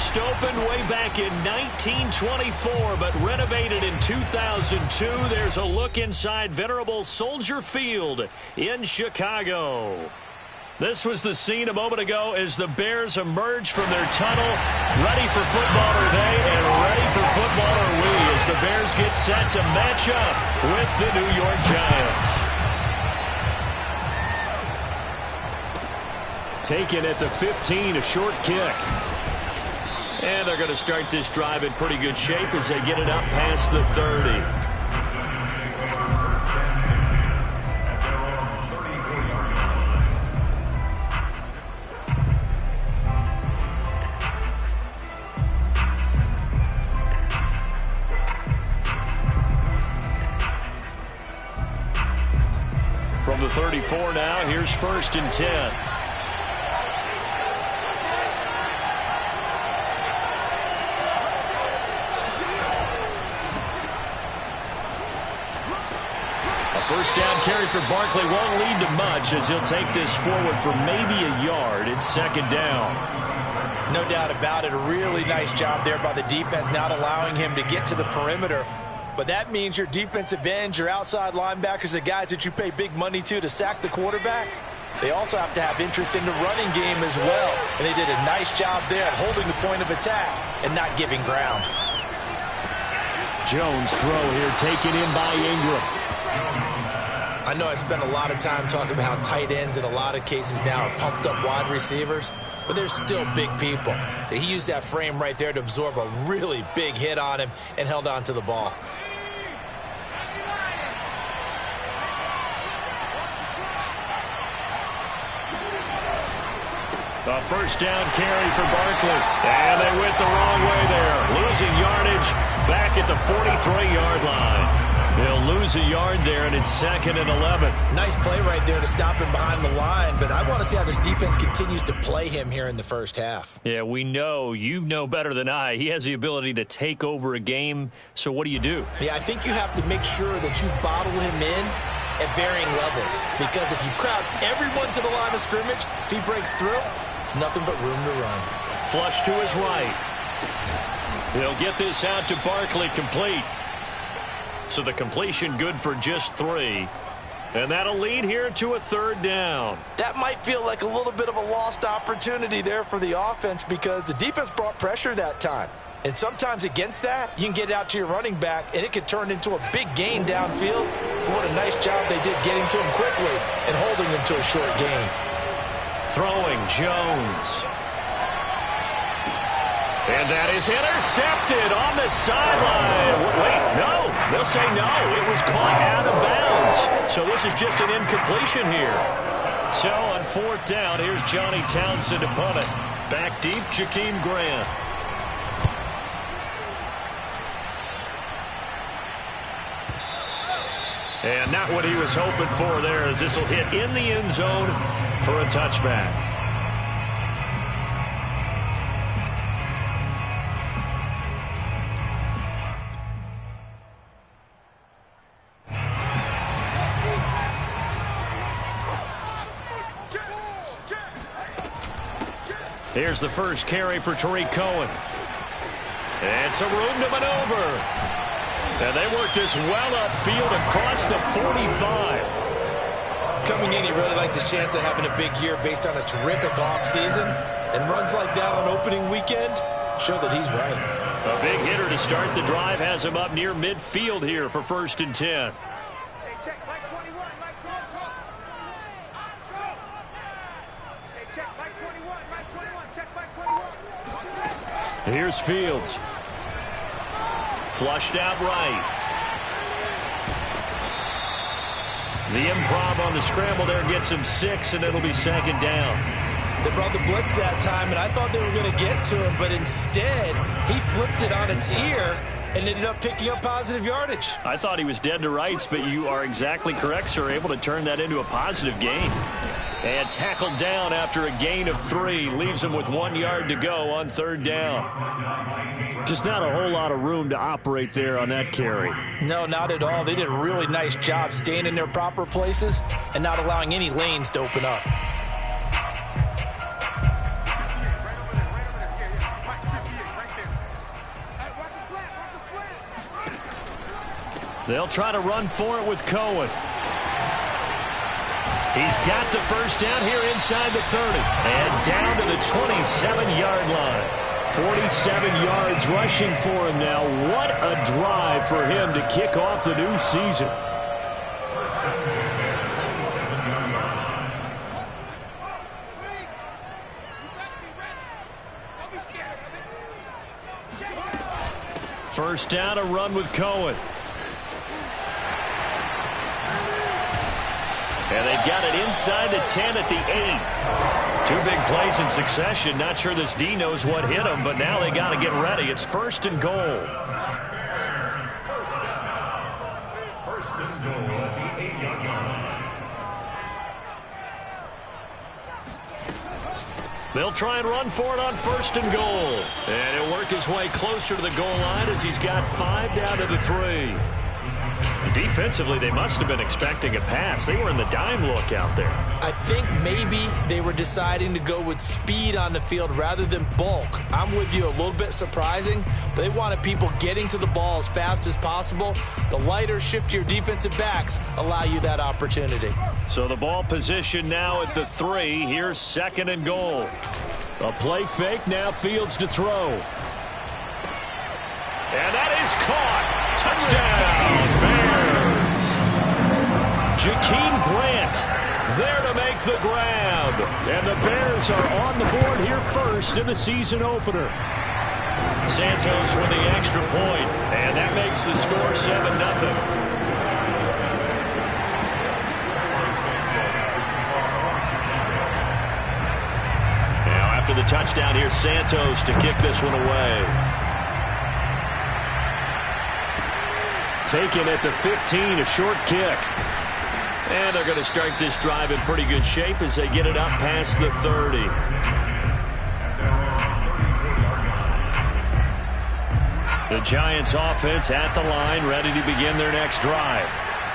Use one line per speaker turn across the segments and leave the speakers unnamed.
Bust open way back in 1924, but renovated in 2002. There's a look inside venerable Soldier Field in Chicago. This was the scene a moment ago as the Bears emerged from their tunnel. Ready for football are they, and ready for football are we as the Bears get set to match up with the New York Giants. Taken at the 15, a short kick. And they're going to start this drive in pretty good shape as they get it up past the 30. From the 34 now, here's 1st and 10. First down carry for Barkley won't lead to much as he'll take this forward for maybe a yard. It's 2nd down.
No doubt about it. A really nice job there by the defense, not allowing him to get to the perimeter. But that means your defensive ends, your outside linebackers, the guys that you pay big money to sack the quarterback, they also have to have interest in the running game as well. And they did a nice job there at holding the point of attack and not giving ground.
Jones throw here taken in by Ingram.
I know I spent a lot of time talking about how tight ends in a lot of cases now are pumped up wide receivers, but they're still big people. He used that frame right there to absorb a really big hit on him and held on to the ball.
A first down carry for Barkley. And they went the wrong way there. Losing yardage back at the 43-yard line. They'll lose a yard there, and it's 2nd and 11.
Nice play right there to stop him behind the line, but I want to see how this defense continues to play him here in the first half.
Yeah, we know. You know better than I. He has the ability to take over a game, so what do you do?
Yeah, I think you have to make sure that you bottle him in at varying levels, because if you crowd everyone to the line of scrimmage, if he breaks through, it's nothing but room to run.
Flush to his right. He'll get this out to Barkley, complete. So the completion good for just 3. And that'll lead here to a 3rd down.
That might feel like a little bit of a lost opportunity there for the offense because the defense brought pressure that time. And sometimes against that, you can get it out to your running back, and it could turn into a big gain downfield. But what a nice job they did getting to him quickly and holding him to a short gain.
Throwing Jones. And that is intercepted on the sideline. Wait, no. They'll say no. It was caught out of bounds. So this is just an incompletion here. So on 4th down, here's Johnny Townsend to punt it. Back deep, Jakeem Grant. And not what he was hoping for there as this will hit in the end zone for a touchback. Here's the first carry for Tariq Cohen. And some room to maneuver. And they work this well upfield across the 45.
Coming in, he really liked his chance of having a big year based on a terrific offseason. And runs like that on opening weekend show that he's right.
A big hitter to start the drive has him up near midfield here for 1st and 10. Here's Fields. Flushed out right. The improv on the scramble there gets him 6, and it'll be 2nd down.
They brought the blitz that time, and I thought they were going to get to him, but instead, he flipped it on its ear and ended up picking up positive yardage.
I thought he was dead to rights, but you are exactly correct, sir. Able to turn that into a positive gain. And tackled down after a gain of 3. Leaves him with 1 yard to go on 3rd down. Just not a whole lot of room to operate there on that carry.
No, not at all. They did a really nice job staying in their proper places and not allowing any lanes to open up.
They'll try to run for it with Cohen. He's got the first down here inside the 30. And down to the 27-yard line. 47 yards rushing for him now. What a drive for him to kick off the new season. First down, a run with Cohen. And they've got it inside the 10 at the 8. Two big plays in succession. Not sure this D knows what hit him, but now they got to get ready. It's first and goal. First and goal at the 8-yard line. They'll try and run for it on first and goal. And he'll work his way closer to the goal line as he's got 5 down to the 3. Defensively, they must have been expecting a pass. They were in the dime look out there.
I think maybe they were deciding to go with speed on the field rather than bulk. I'm with you, a little bit surprising. But they wanted people getting to the ball as fast as possible. The lighter, shiftier defensive backs allow you that opportunity.
So the ball position now at the 3. Here's second and goal. A play fake, now Fields to throw. And that is caught. Touchdown, Bears. Jakeem Grant there to make the grab. And the Bears are on the board here first in the season opener. Santos with the extra point, and that makes the score 7-0. Now after the touchdown, here's Santos to kick this one away. Taken at the 15, a short kick. And they're going to start this drive in pretty good shape as they get it up past the 30. The Giants offense at the line, ready to begin their next drive.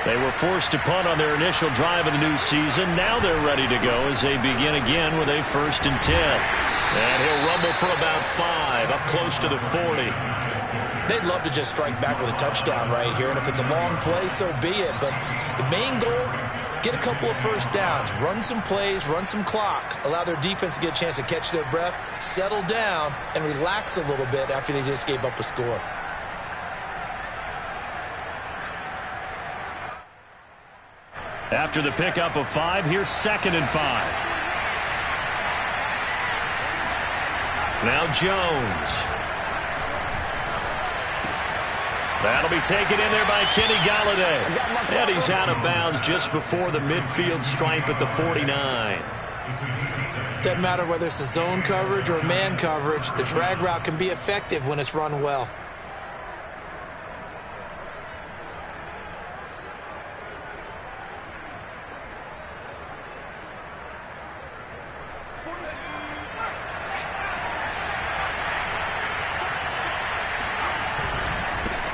They were forced to punt on their initial drive of the new season. Now they're ready to go as they begin again with a 1st and 10. And he'll rumble for about 5, up close to the 40.
They'd love to just strike back with a touchdown right here, and if it's a long play, so be it. But the main goal, get a couple of first downs, run some plays, run some clock, allow their defense to get a chance to catch their breath, settle down, and relax a little bit after they just gave up a score.
After the pickup of 5, here's 2nd and 5. Now Jones. That'll be taken in there by Kenny Golladay. And he's out of bounds just before the midfield stripe at the 49.
Doesn't matter whether it's a zone coverage or man coverage, the drag route can be effective when it's run well.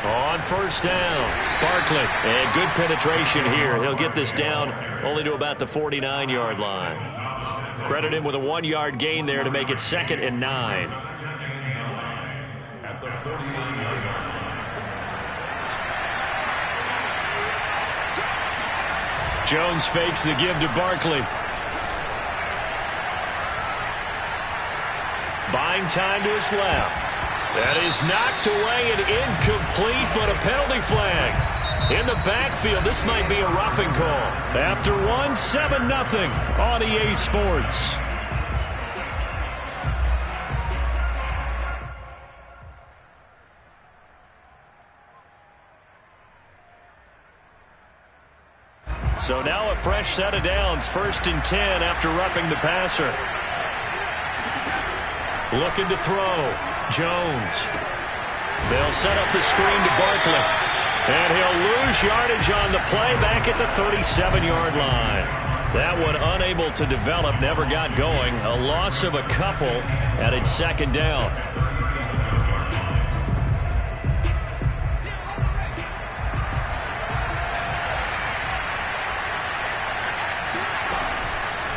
On first down, Barkley. And good penetration here. He'll get this down only to about the 49-yard line. Credit him with a 1-yard gain there to make it 2nd and 9. At the 49-yard line. Jones fakes the give to Barkley. Buying time to his left. That is knocked away and incomplete, but a penalty flag. In the backfield, this might be a roughing call. After 7-0 on EA Sports. So now a fresh set of downs, 1st and 10 after roughing the passer. Looking to throw. Jones. They'll set up the screen to Barkley. And he'll lose yardage on the play back at the 37-yard line. That one unable to develop, never got going. A loss of a couple, and it's 2nd down.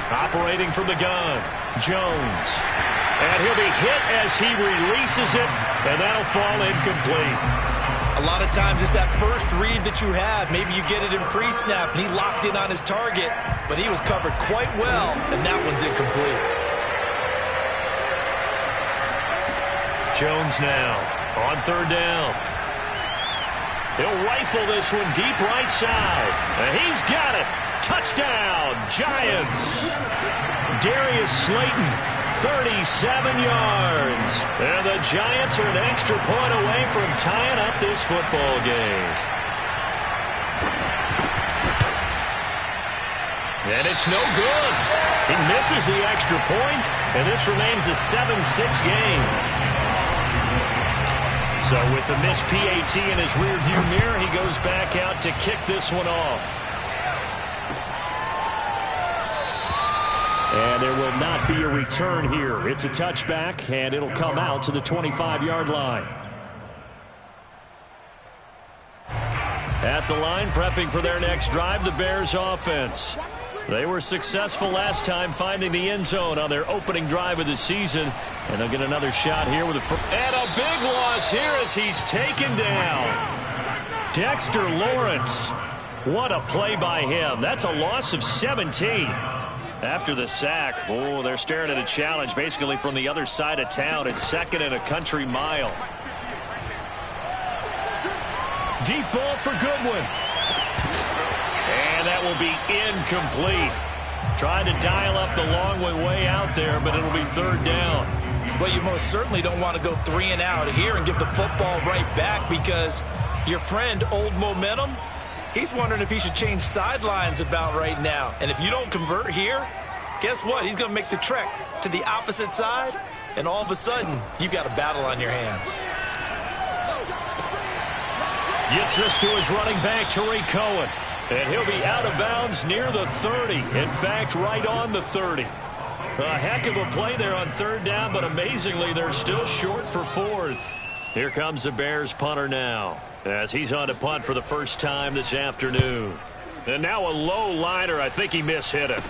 Operating from the gun, Jones. And he'll be hit as he releases it, and that'll fall incomplete.
A lot of times it's that first read that you have. Maybe you get it in pre-snap, and he locked in on his target, but he was covered quite well, and that one's incomplete.
Jones now on third down. He'll rifle this one deep right side. And he's got it. Touchdown, Giants. Darius Slayton, 37 yards. And the Giants are an extra point away from tying up this football game. And it's no good. He misses the extra point, and this remains a 7-6 game. So with the missed PAT in his rearview mirror, he goes back out to kick this one off. And there will not be a return here. It's a touchback, and it'll come out to the 25-yard line. At the line, prepping for their next drive, the Bears offense. They were successful last time finding the end zone on their opening drive of the season. And they'll get another shot here with and a big loss here as he's taken down. Dexter Lawrence. What a play by him. That's a loss of 17. After the sack, oh, they're staring at a challenge basically from the other side of town. It's second and a country mile. Deep ball for Goodwin. And that will be incomplete. Trying to dial up the long way out there, but it'll be third down.
Well, you most certainly don't want to go 3 and out here and give the football right back because your friend, Old Momentum, he's wondering if he should change sidelines about right now. And if you don't convert here, guess what? He's going to make the trek to the opposite side, and all of a sudden, you've got a battle on your hands.
Gets this to his running back, Tariq Cohen. And he'll be out of bounds near the 30. In fact, right on the 30. A heck of a play there on third down, but amazingly, they're still short for fourth. Here comes the Bears punter now, as he's on to punt for the first time this afternoon. And now a low liner. I think he mishit it.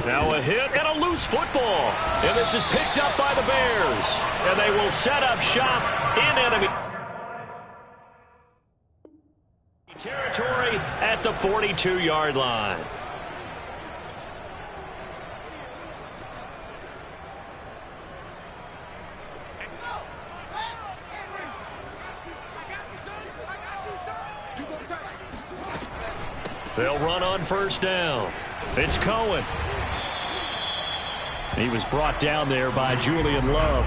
Now a hit and a loose football. And this is picked up by the Bears. And they will set up shop in enemy territory at the 42-yard line. They'll run on first down. It's Cohen. He was brought down there by Julian Love.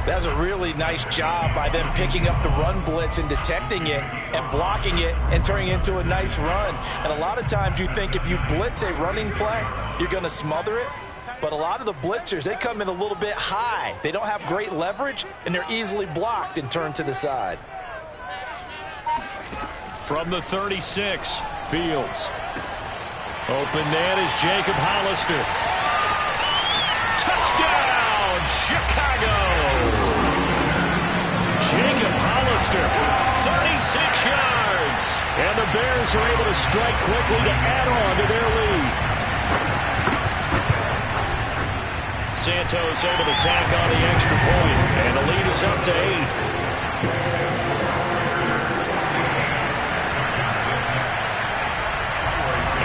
That's a really nice job by them picking up the run blitz and detecting it and blocking it and turning it into a nice run. And a lot of times you think if you blitz a running play, you're going to smother it. But a lot of the blitzers, they come in a little bit high. They don't have great leverage, and they're easily blocked and turned to the side.
From the 36, Fields. Open man is Jacob Hollister. Touchdown, Chicago! Jacob Hollister, 36 yards. And the Bears are able to strike quickly to add on to their lead. Santos able to tack on the extra point, and the lead is up to 8.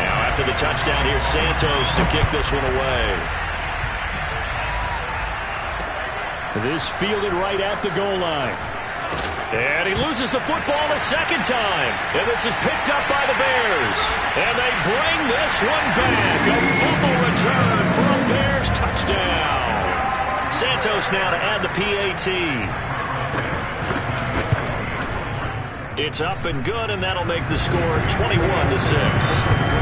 Now after the touchdown, here's Santos to kick this one away. This fielded right at the goal line. And he loses the football a second time. And this is picked up by the Bears. And they bring this one back. A fumble return for a Bears touchdown. Santos now to add the PAT. It's up and good, and that'll make the score 21-6.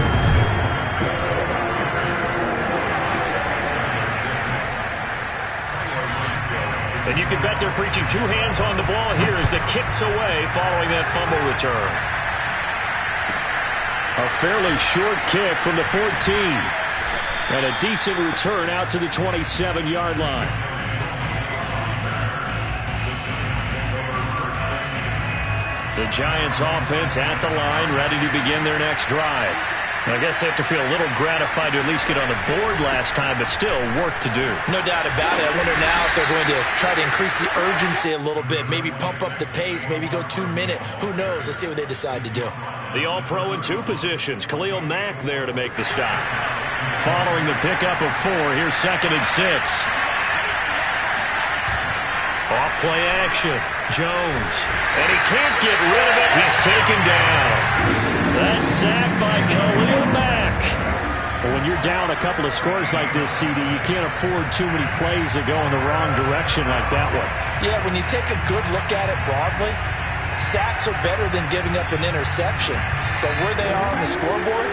And you can bet they're preaching two hands on the ball here as the kick's away following that fumble return. A fairly short kick from the 14. And a decent return out to the 27-yard line. The Giants offense at the line, ready to begin their next drive. I guess they have to feel a little gratified to at least get on the board last time, but still work to do.
No doubt about it. I wonder now if they're going to try to increase the urgency a little bit, maybe pump up the pace, maybe go 2-minute. Who knows? Let's see what they decide to do.
The All-Pro in 2 positions. Khalil Mack there to make the stop. Following the pickup of 4, here's 2nd and 6. Off play action. Jones. And he can't get rid of it. He's taken down. That's sacked by Khalil Mack.
Well, when you're down a couple of scores like this, CD, you can't afford too many plays that go in the wrong direction like that one.
Yeah, when you take a good look at it broadly, sacks are better than giving up an interception. But where they are on the scoreboard,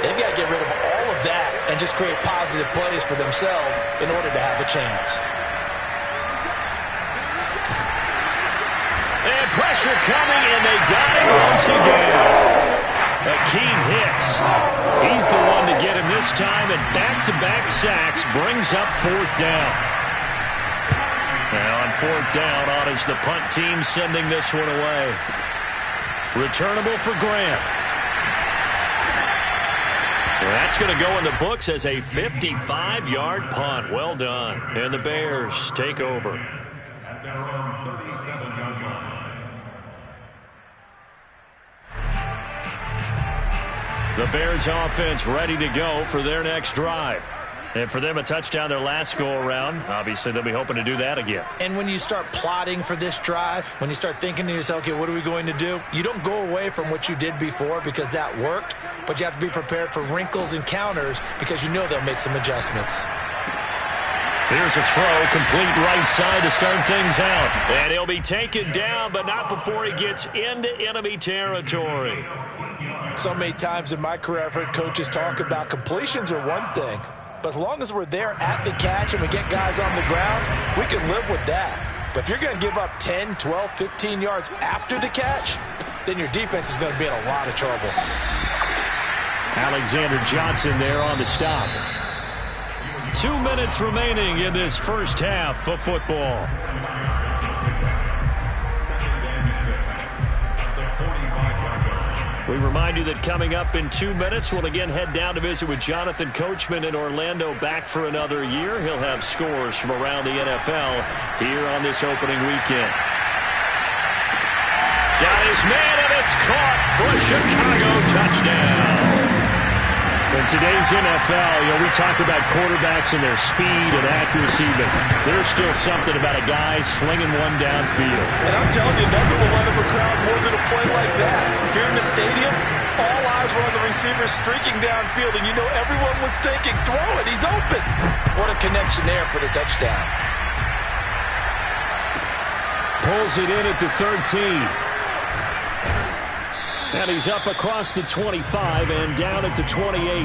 they've got to get rid of all of that and just create positive plays for themselves in order to have a chance.
And pressure coming, and they got him once again. Akeem Hicks. He's the one to get him this time, and back-to-back sacks brings up 4th down. Now on 4th down, on is the punt team sending this one away. Returnable for Grant. Well, that's going to go in the books as a 55-yard punt. Well done. And the Bears take over.
At their own 37-yard line.
The Bears offense ready to go for their next drive. And for them, a touchdown their last go-around. Obviously, they'll be hoping to do that again.
And when you start plotting for this drive, when you start thinking to yourself, okay, what are we going to do? You don't go away from what you did before because that worked, but you have to be prepared for wrinkles and counters because you know they'll make some adjustments.
Here's a throw, complete right side to start things out. And he'll be taken down, but not before he gets into enemy territory.
So many times in my career, I've heard coaches talk about completions are one thing, but as long as we're there at the catch and we get guys on the ground, we can live with that. But if you're going to give up 10, 12, 15 yards after the catch, then your defense is going to be in a lot of trouble.
Alexander Johnson there on the stop.
2 minutes remaining in this first half of football. We remind you that coming up in 2 minutes, we'll again head down to visit with Jonathan Coachman in Orlando, back for another year. He'll have scores from around the NFL here on this opening weekend. Got his man, and it's caught for a Chicago touchdown.
In today's NFL, we talk about quarterbacks and their speed and accuracy, but there's still something about a guy slinging one downfield.
And I'm telling you, nothing will light up a crowd more than a play like that. Here in the stadium, all eyes were on the receiver streaking downfield, and you know everyone was thinking, throw it, he's open. What a connection there for the touchdown.
Pulls it in at the 13. And he's up across the 25 and down at the 28.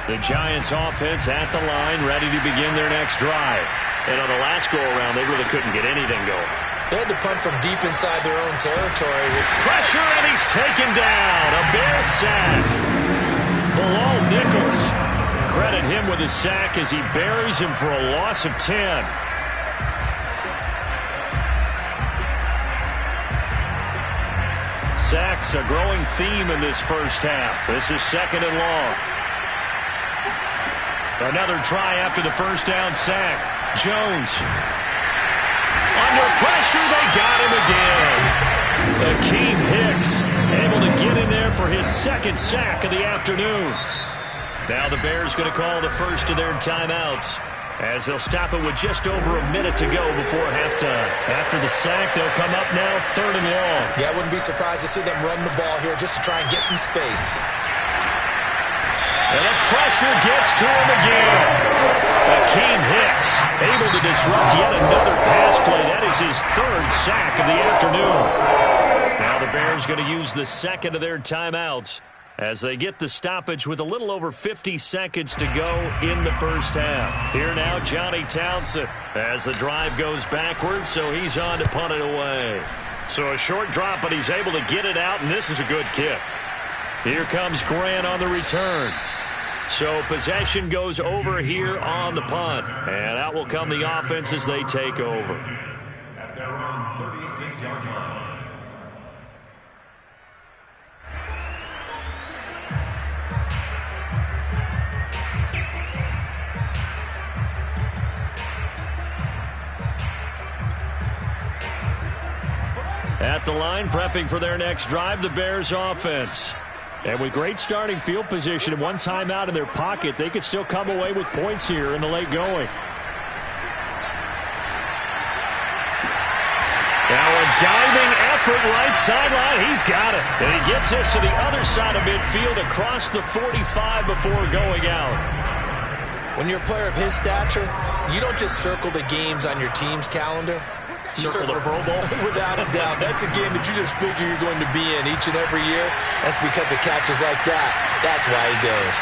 The Giants offense at the line, ready to begin their next drive. And on the last go-around, they really couldn't get anything going.
They had to punt from deep inside their own territory.
Pressure, and he's taken down. A Bears sack. Bilal Nichols, credit him with a sack as he buries him for a loss of 10. Sacks, a growing theme in this first half. This is 2nd and long. Another try after the first down sack. Jones. Under pressure, they got him again. Akeem Hicks able to get in there for his 2nd sack of the afternoon. Now the Bears going to call the first of their timeouts as they'll stop it with just over a minute to go before halftime. After the sack, they'll come up now 3rd and long.
Yeah, I wouldn't be surprised to see them run the ball here just to try and get some space.
And the pressure gets to him again. Akeem Hicks able to disrupt yet another pass play. That is his 3rd sack of the afternoon. Now the Bears going to use the 2nd of their timeouts as they get the stoppage with a little over 50 seconds to go in the first half. Here now, Johnny Townsend as the drive goes backwards, so he's on to punt it away. So a short drop, but he's able to get it out, and this is a good kick. Here comes Grant on the return. So possession goes over here on the punt. And out will come the offense as they take over.
At their own 36-yard line.
At the line, prepping for their next drive, the Bears offense. And with great starting field position and one timeout in their pocket, they could still come away with points here in the late going. Now a diving effort right sideline. He's got it. And he gets this to the other side of midfield across the 45 before going out.
When you're a player of his stature, you don't just circle the games on your team's calendar. You
Circle the Pro Bowl?
Without a doubt. That's a game that you just figure you're going to be in each and every year. That's because of catches like that. That's why he goes.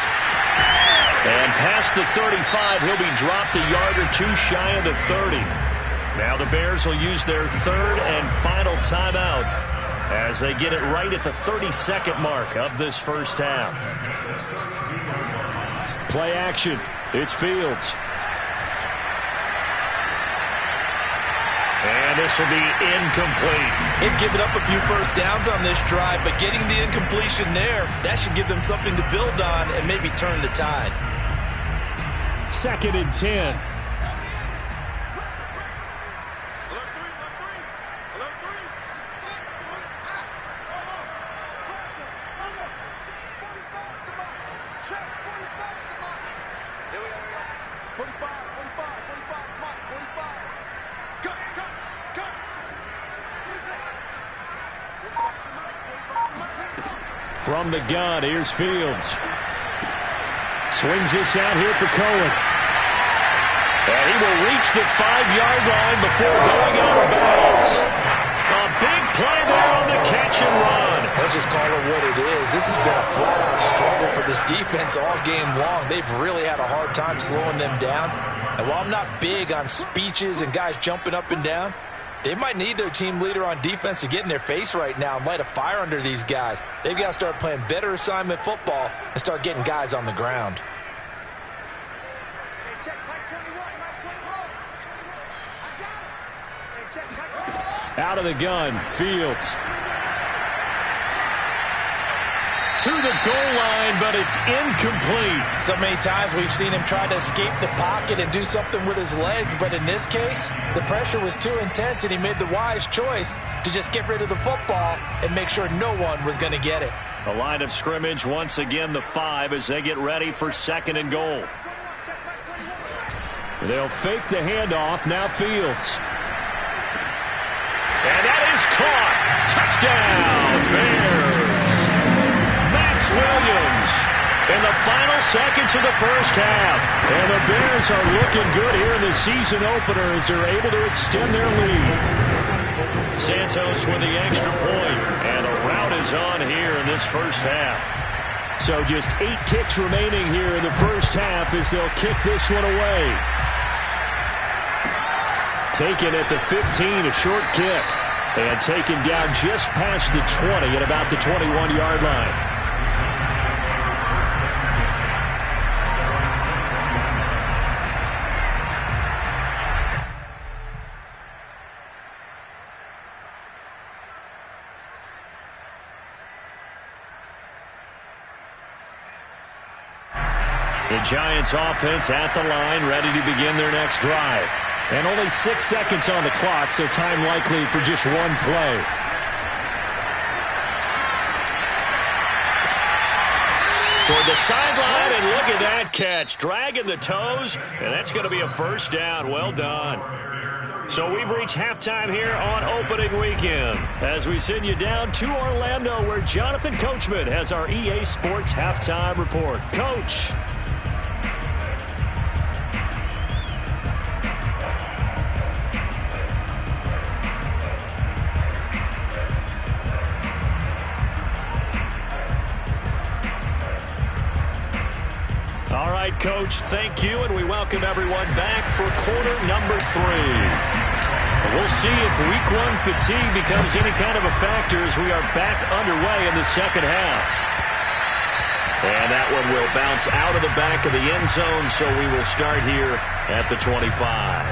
And past the 35, he'll be dropped a yard or two shy of the 30. Now the Bears will use their third and final timeout as they get it right at the 32nd mark of this first half. Play action. It's Fields. And this will be incomplete.
They've given up a few first downs on this drive, but getting the incompletion there, that should give them something to build on and maybe turn the tide.
2nd and 10. From the gun, here's Fields. Swings this out here for Cohen.
And he will reach the 5-yard line before going out of bounds. A big play there on the catch and run.
Let's just call it what it is. This has been a flat-out struggle for this defense all game long. They've really had a hard time slowing them down. And while I'm not big on speeches and guys jumping up and down, they might need their team leader on defense to get in their face right now and light a fire under these guys. They've got to start playing better assignment football and start getting guys on the ground.
Out of the gun, Fields.
To the goal line, but it's incomplete.
So many times we've seen him try to escape the pocket and do something with his legs, but in this case, the pressure was too intense and he made the wise choice to just get rid of the football and make sure no one was going to get it.
The line of scrimmage, once again, the 5 as they get ready for 2nd and goal.
They'll fake the handoff, now Fields.
And that is caught. Touchdown, Bears. Williams in the final seconds of the first half.
And the Bears are looking good here in the season opener as they're able to extend their lead.
Santos with the extra point, and a rout is on here in this first half.
So just 8 ticks remaining here in the first half as they'll kick this one away. Taken at the 15, a short kick. And taken down just past the 20 at about the 21-yard line.
The Giants offense at the line, ready to begin their next drive.
And only 6 seconds on the clock, so time likely for just one play.
Toward the sideline, and look at that catch. Dragging the toes, and that's going to be a first down. Well done. So we've reached halftime here on opening weekend as we send you down to Orlando where Jonathan Coachman has our EA Sports halftime report. Coach. All right, Coach, thank you, and we welcome everyone back for quarter number 3. We'll see if week 1 fatigue becomes any kind of a factor as we are back underway in the second half. And that one will bounce out of the back of the end zone, so we will start here at the 25.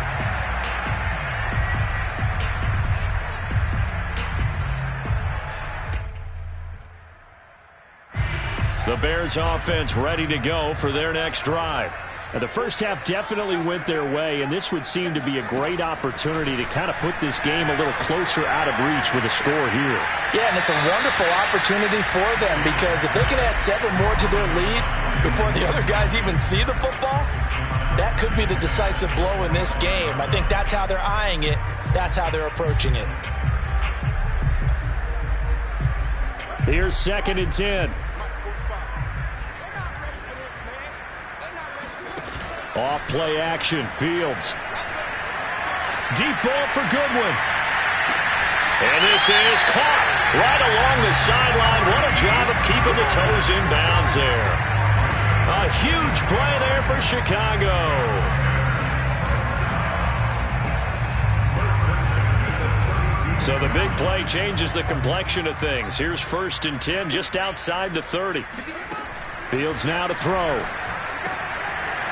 The Bears offense ready to go for their next drive. And the first half definitely went their way, and this would seem to be a great opportunity to kind of put this game a little closer out of reach with a score here.
Yeah, and it's a wonderful opportunity for them because if they can add 7 more to their lead before the other guys even see the football, that could be the decisive blow in this game. I think that's how they're eyeing it. That's how they're approaching it.
Here's 2nd and 10. Off play action, Fields. Deep ball for Goodwin.
And this is caught right along the sideline. What a job of keeping the toes in bounds there. A huge play there for Chicago.
So the big play changes the complexion of things. Here's 1st and 10 just outside the 30. Fields now to throw.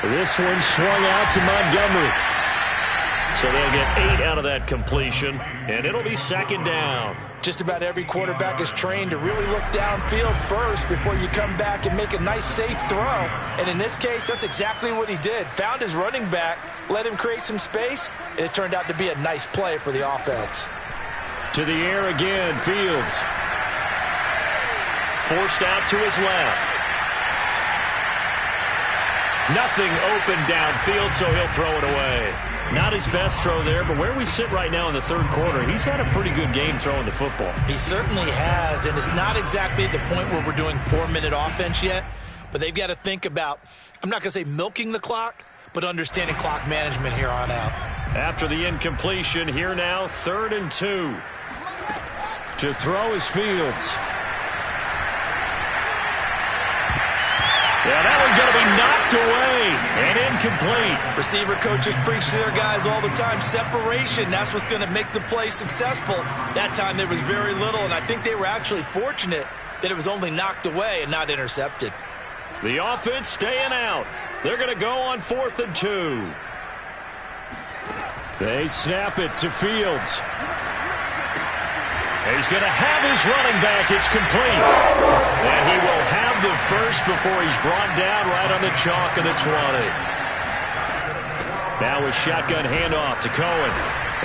This one swung out to Montgomery.
So they'll get 8 out of that completion, and it'll be 2nd down.
Just about every quarterback is trained to really look downfield first before you come back and make a nice, safe throw. And in this case, that's exactly what he did. Found his running back, let him create some space, and it turned out to be a nice play for the offense.
To the air again, Fields.
Forced out to his left. Nothing open downfield, so he'll throw it away. Not his best throw there, but where we sit right now in the 3rd quarter, he's had a pretty good game throwing the football.
He certainly has, and it's not exactly at the point where we're doing 4-minute offense yet, but they've got to think about, I'm not going to say milking the clock, but understanding clock management here on out.
After the incompletion, here now, 3rd and 2.
To throw is Fields.
Yeah, that one's going to be knocked away and incomplete.
Receiver coaches preach to their guys all the time. Separation, that's what's going to make the play successful. That time there was very little, and I think they were actually fortunate that it was only knocked away and not intercepted.
The offense staying out. They're going to go on 4th and 2.
They snap it to Fields.
He's going to have his running back. It's complete. And he will have the first before he's brought down right on the chalk of the 20. Now a shotgun handoff to Cohen.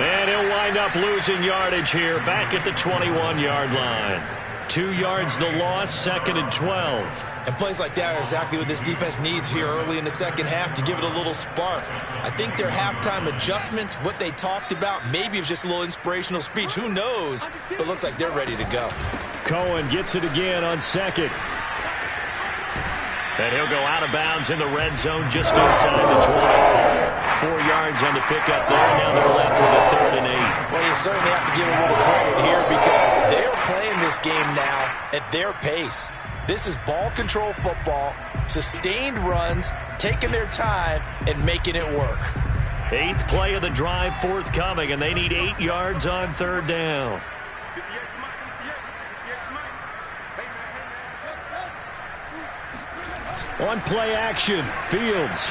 And he'll wind up losing yardage here back at the 21-yard line. 2 yards the loss, 2nd and 12.
And plays like that are exactly what this defense needs here early in the second half to give it a little spark. I think their halftime adjustment, what they talked about, maybe it was just a little inspirational speech. Who knows? But looks like they're ready to go.
Cohen gets it again on 2nd.
And he'll go out of bounds in the red zone just inside the 20. 4 yards on the pickup there. Now they're left with a 3rd and 8.
Well, you certainly have to give a little credit here because they're playing this game now at their pace. This is ball control football, sustained runs, taking their time, and making it work.
8th play of the drive forthcoming, and they need 8 yards on 3rd down.
On play action, Fields.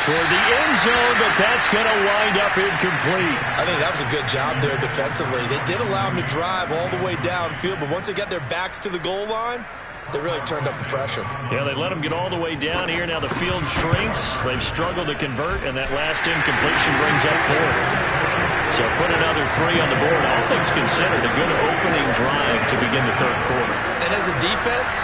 Toward the end zone, but that's going to wind up incomplete.
I think that was a good job there defensively. They did allow them to drive all the way downfield, but once they got their backs to the goal line, they really turned up the pressure.
Yeah, they let them get all the way down here. Now the field shrinks. They've struggled to convert, and that last incompletion brings up 4th. So put another 3 on the board. All things considered, a good opening drive to begin the 3rd quarter.
And as a defense,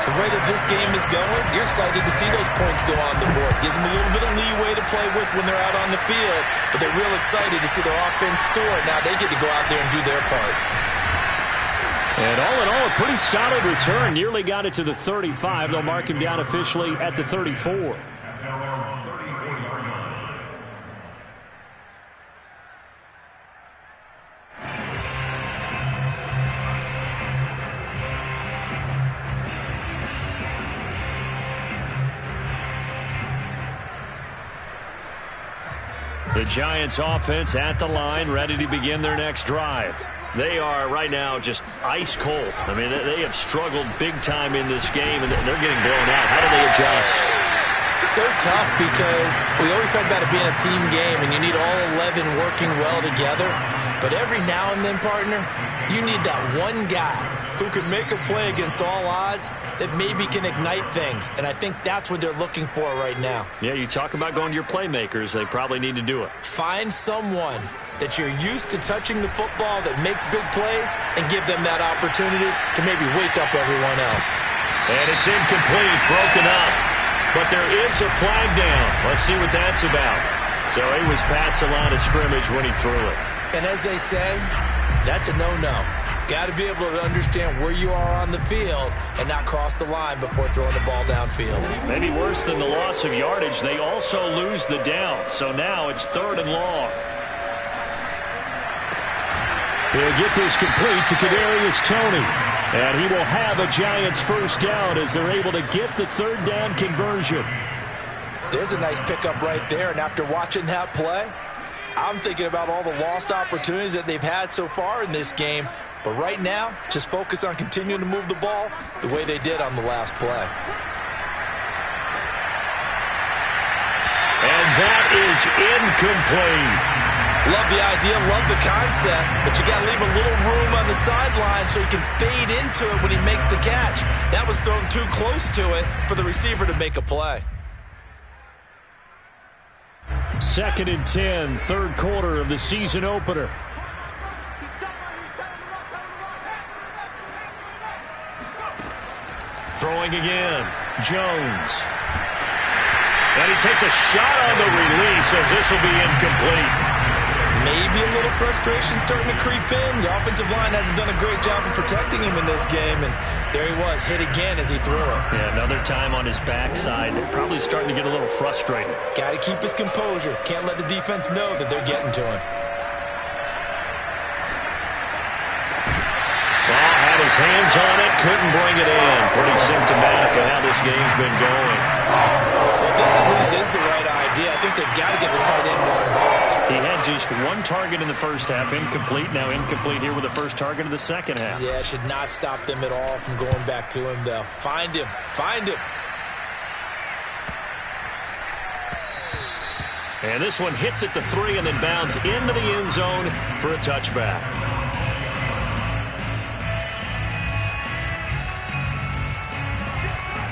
the way that this game is going, you're excited to see those points go on the board. Gives them a little bit of leeway to play with when they're out on the field, but they're real excited to see their offense score. Now they get to go out there and do their part.
And all in all, a pretty solid return. Nearly got it to the 35. They'll mark him down officially at the 34. The Giants offense at the line, ready to begin their next drive.
They are right now just ice cold. I mean, they have struggled big time in this game, and they're getting blown out. How do they adjust?
So tough because we always talk about it being a team game, and you need all 11 working well together. But every now and then, partner, you need that one guy who can make a play against all odds that maybe can ignite things. And I think that's what they're looking for right now.
Yeah, you talk about going to your playmakers. They probably need to do it.
Find someone that you're used to touching the football that makes big plays and give them that opportunity to maybe wake up everyone else.
And it's incomplete, broken up. But there is a flag down. Let's see what that's about. So he was past the line of scrimmage when he threw it.
And as they say, that's a no-no. Got to be able to understand where you are on the field and not cross the line before throwing the ball downfield.
Maybe worse than the loss of yardage, they also lose the down. So now it's 3rd and long.
He'll get this complete to Kadarius Toney. And he will have a Giants first down as they're able to get the 3rd down conversion.
There's a nice pickup right there. And after watching that play, I'm thinking about all the lost opportunities that they've had so far in this game. But right now, just focus on continuing to move the ball the way they did on the last play.
And that is incomplete.
Love the idea, love the concept, but you got to leave a little room on the sideline so he can fade into it when he makes the catch. That was thrown too close to it for the receiver to make a play.
2nd and 10, 3rd quarter of the season opener.
Throwing again, Jones. And he takes a shot on the release as this will be incomplete.
Maybe a little frustration starting to creep in. The offensive line hasn't done a great job of protecting him in this game, and there he was, hit again as he threw it.
Yeah, another time on his backside. They're probably starting to get a little frustrated.
Got to keep his composure. Can't let the defense know that they're getting to him.
Well, had his hands on it, couldn't bring it in. Pretty symptomatic of how this game's been going.
Well, this at least is the right idea. I think they've got to get the tight end more involved.
He had just one target in the first half, incomplete. Now incomplete here with the first target of the second half.
Yeah, should not stop them at all from going back to him, though. Find him. Find him.
And this one hits at the 3 and then bounds into the end zone for a touchback.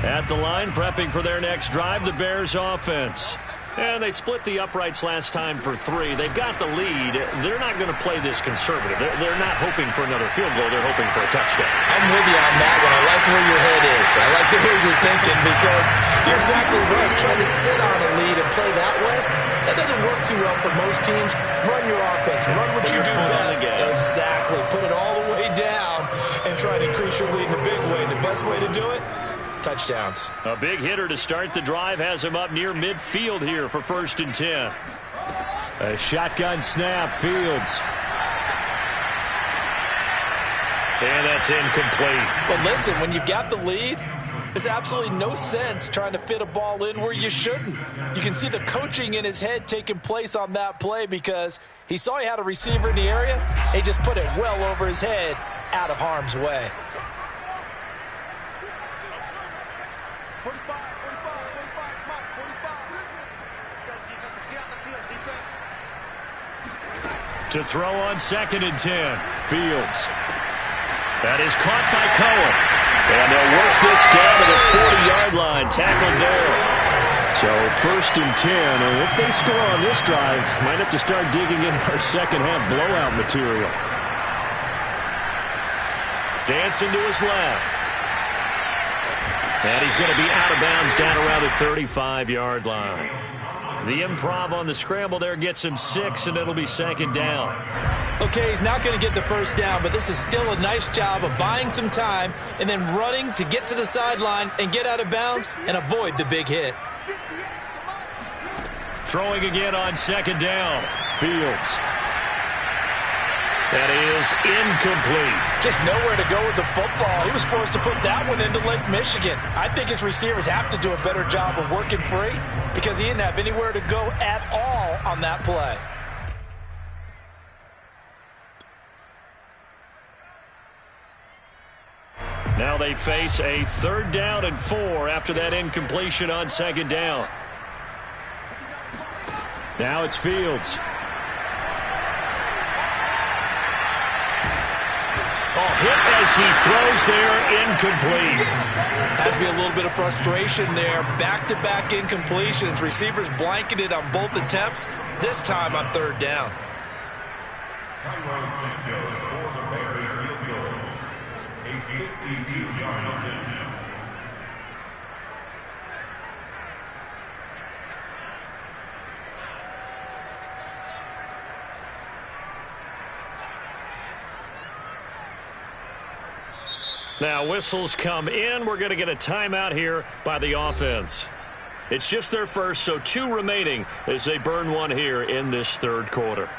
At the line, prepping for their next drive, the Bears offense. And they split the uprights last time for 3. They've got the lead. They're not going to play this conservative. They're not hoping for another field goal. They're hoping for a touchdown.
I'm with you on that one. I like where your head is. I like the way you're thinking because you're exactly right. Trying to sit on a lead and play that way, that doesn't work too well for most teams. Run your offense. Run what you do best. Exactly. Put it all the way down and try to increase your lead in a big way. And the best way to do it, touchdowns.
A big hitter to start the drive has him up near midfield here for 1st and 10.
A shotgun snap, Fields.
And that's incomplete.
Well, listen, when you've got the lead, there's absolutely no sense trying to fit a ball in where you shouldn't. You can see the coaching in his head taking place on that play because he saw he had a receiver in the area. He just put it well over his head out of harm's way.
45. Let's go, defense. Let's get out the field, defense.
To throw on 2nd and 10. Fields. That is caught by Cohen. And they'll work this down to the 40-yard line. Tackled there.
So 1st and 10. And if they score on this drive, might have to start digging in our second half blowout material.
Dancing to his left. And he's going to be out of bounds down around the 35-yard line. The improv on the scramble there gets him 6, and it'll be 2nd down.
Okay, he's not going to get the first down, but this is still a nice job of buying some time and then running to get to the sideline and get out of bounds and avoid the big hit.
Throwing again on 2nd down. Fields. That is incomplete.
Just nowhere to go with the football. He was forced to put that one into Lake Michigan. I think his receivers have to do a better job of working free because he didn't have anywhere to go at all on that play.
Now they face a 3rd down and 4 after that incompletion on 2nd down. Now it's Fields. Hit as he throws there, incomplete.
Has to be a little bit of frustration there. Back-to-back incompletions. Receivers blanketed on both attempts, this time on 3rd down.
Cairo St. Joe's for the Bears field goal. A 52-yard attempt.
Now whistles come in. We're going to get a timeout here by the offense. It's just their first, so 2 remaining as they burn one here in this 3rd quarter.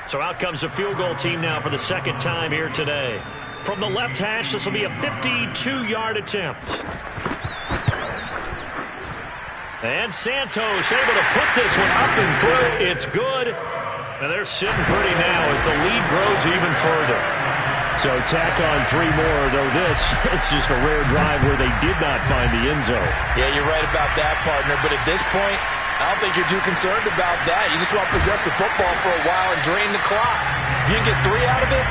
So out comes the field goal team now for the 2nd time here today. From the left hash, this will be a 52-yard attempt. And Santos able to put this one up and through. It's good. And they're sitting pretty now as the lead grows even further.
So tack on 3 more, though it's just a rare drive where they did not find the end zone.
Yeah, you're right about that, partner. But at this point, I don't think you're too concerned about that. You just want to possess the football for a while and drain the clock. If you can get 3 out of it,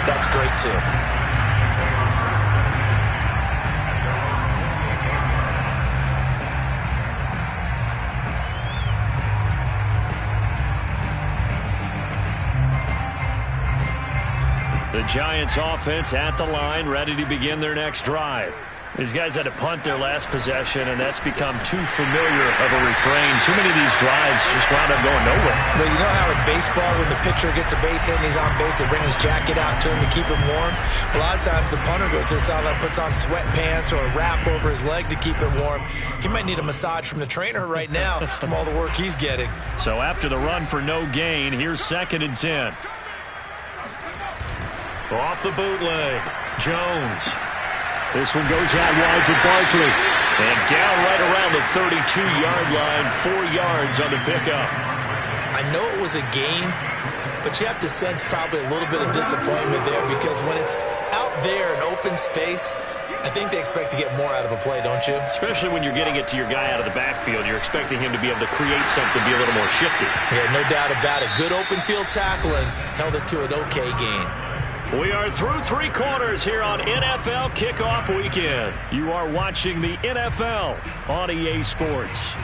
that's great too.
The Giants offense at the line, ready to begin their next drive. These guys had to punt their last possession, and that's become too familiar of a refrain. Too many of these drives just wound up going nowhere.
But you know how in baseball, when the pitcher gets a base hit and he's on base, they bring his jacket out to him to keep him warm? A lot of times the punter goes to the sideline, puts on sweatpants or a wrap over his leg to keep him warm. He might need a massage from the trainer right now from all the work he's getting.
So after the run for no gain, here's 2nd and 10. Off the bootleg, Jones.
This one goes out wide for Barkley.
And down right around the 32-yard line, 4 yards on the pickup.
I know it was a gain, but you have to sense probably a little bit of disappointment there because when it's out there in open space, I think they expect to get more out of a play, don't you?
Especially when you're getting it to your guy out of the backfield. You're expecting him to be able to create something, be a little more shifty.
Yeah, no doubt about it. Good open field tackling, held it to an okay gain.
We are through 3 quarters here on NFL Kickoff Weekend. You are watching the NFL on EA Sports.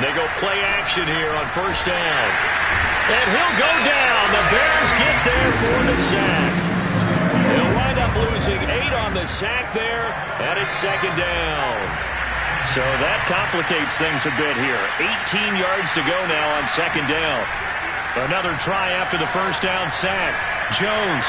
They go play action here on 1st down. And he'll go down. The Bears get there for the sack. They'll wind up losing 8 on the sack there, and it's 2nd down. So that complicates things a bit here. 18 yards to go now on 2nd down. Another try after the 1st down sack. Jones.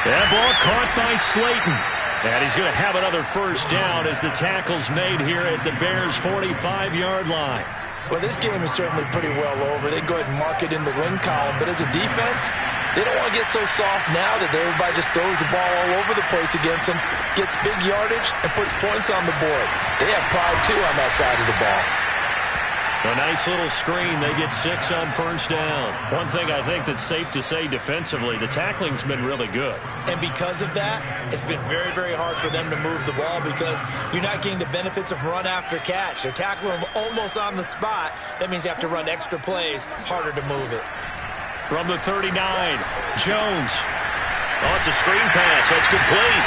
That ball caught by Slayton. And he's going to have another 1st down as the tackle's made here at the Bears' 45-yard line.
Well, this game is certainly pretty well over. They go ahead and mark it in the win column. But as a defense, they don't want to get so soft now that everybody just throws the ball all over the place against them, gets big yardage, and puts points on the board. They have pride, too, on that side of the ball.
A nice little screen. They get 6 on 1st down. One thing I think that's safe to say defensively, the tackling's been really good.
And because of that, it's been very, very hard for them to move the ball because you're not getting the benefits of run after catch. They're tackling them almost on the spot. That means you have to run extra plays, harder to move it.
From the 39, Jones. Oh, it's a screen pass. That's complete.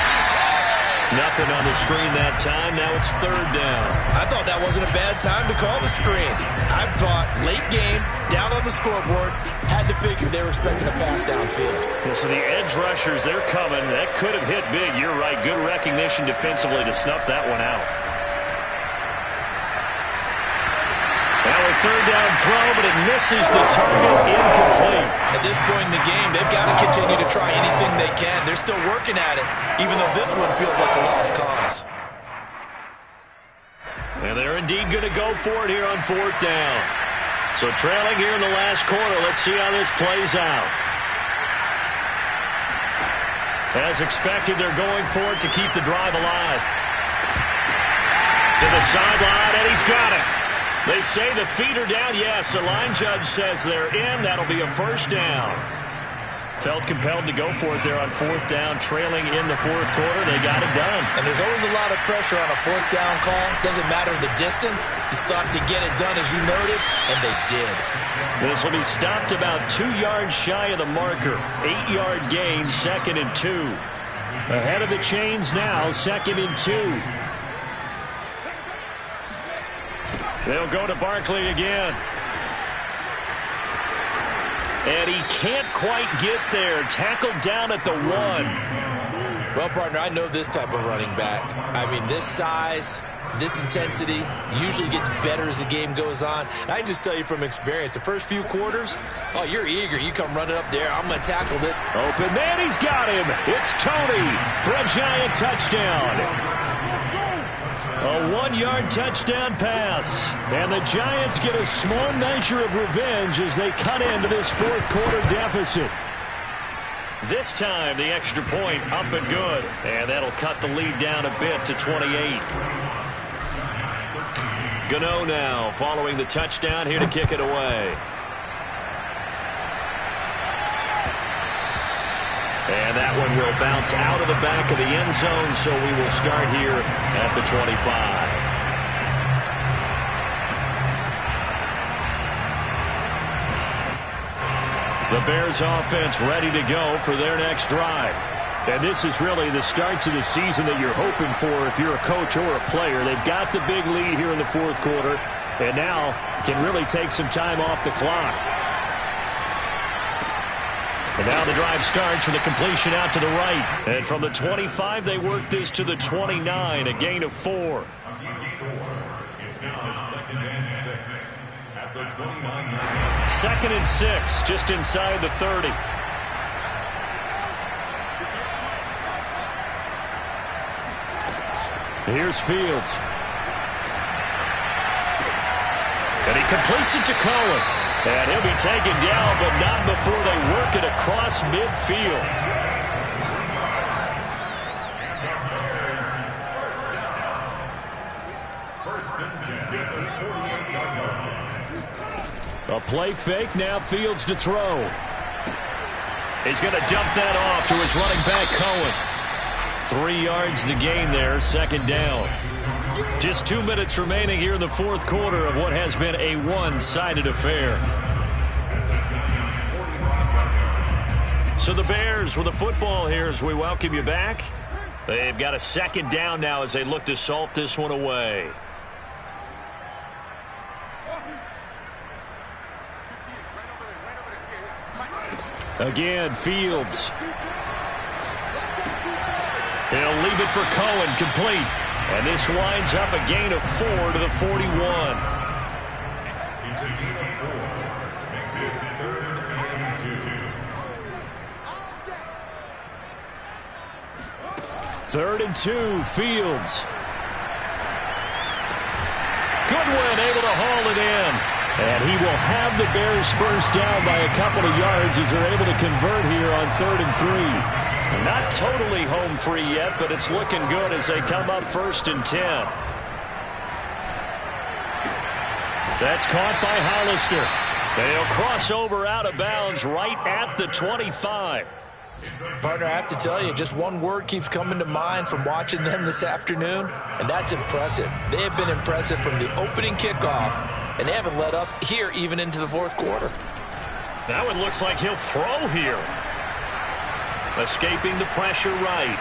Nothing on the screen that time. Now it's 3rd down.
I thought that wasn't a bad time to call the screen. I thought late game, down on the scoreboard, had to figure they were expecting a pass downfield.
Yeah, so the edge rushers, they're coming. That could have hit big. You're right. Good recognition defensively to snuff that one out. Now a 3rd down throw, but it misses the target, incomplete.
At this point in the game, they've got to continue to try anything they can. They're still working at it, even though this one feels like a lost cause.
And they're indeed going to go for it here on 4th down. So trailing here in the last quarter, let's see how this plays out. As expected, they're going for it to keep the drive alive. To the sideline, and he's got it. They say the feet are down. Yes, the line judge says they're in. That'll be a first down. Felt compelled to go for it there on fourth down, trailing in the fourth quarter. They got it done.
And there's always a lot of pressure on a fourth down call. Doesn't matter the distance. You still have to get it done, as you noted, and they did.
This will be stopped about 2 yards shy of the marker. 8-yard gain, 2nd and 2. Ahead of the chains now, 2nd and 2. They'll go to Barkley again. And he can't quite get there. Tackled down at the 1.
Well, partner, I know this type of running back. I mean, this size, this intensity usually gets better as the game goes on. I can just tell you from experience, the first few quarters, oh, you're eager. You come running up there. I'm going to tackle it.
Open man, he's got him. It's Tony for a Giant touchdown. A 1-yard touchdown pass. And the Giants get a small measure of revenge as they cut into this fourth quarter deficit. This time, the extra point up and good. And that'll cut the lead down a bit to 28. Gano now following the touchdown, here to kick it away. And that one will bounce out of the back of the end zone, so we will start here at the 25. The Bears offense ready to go for their next drive. And this is really the start to the season that you're hoping for if you're a coach or a player. They've got the big lead here in the fourth quarter, and now can really take some time off the clock. And now the drive starts with a completion out to the right. And from the 25, they work this to the 29, a gain of 4.
It's now 2nd and 6 at the 29.
2nd and 6, just inside the 30. Here's Fields. And he completes it to Cohen. And he'll be taken down, but not before they work it across midfield. A play fake, now Fields to throw. He's going to dump that off to his running back, Cohen. 3 yards the gain there, 2nd down. Just 2 minutes remaining here in the fourth quarter of what has been a one-sided affair. So the Bears with the football here as we welcome you back. They've got a 2nd down now as they look to salt this one away. Again, Fields. He'll leave it for Cohen, complete. And this winds up a gain of 4 to the 41.
It's a gain of 4. Makes it 3rd and 2.
3rd and 2, Fields. Goodwin able to haul it in. And he will have the Bears first down by a couple of yards as they're able to convert here on 3rd and 3. Not totally home free yet, but it's looking good as they come up 1st and 10. That's caught by Hollister. They'll cross over out of bounds right at the 25.
Partner, I have to tell you, just one word keeps coming to mind from watching them this afternoon, and that's impressive. They have been impressive from the opening kickoff, and they haven't let up here even into the fourth quarter.
That one looks like he'll throw here. Escaping the pressure right.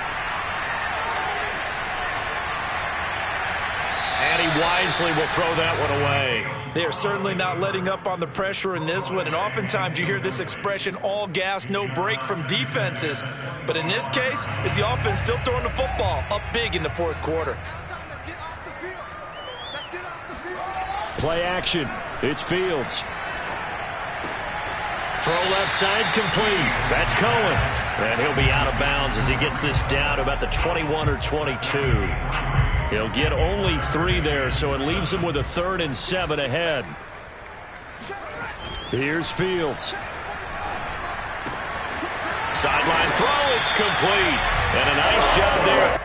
And he wisely will throw that one away.
They are certainly not letting up on the pressure in this one, and oftentimes you hear this expression, all gas, no break from defenses. But in this case, is the offense still throwing the football up big in the fourth quarter.
Play action. It's Fields. Throw left side complete. That's Cohen. And he'll be out of bounds as he gets this down to about the 21 or 22. He'll get only 3 there, so it leaves him with a 3rd and 7 ahead. Here's Fields. Sideline throw, it's complete. And a nice job there.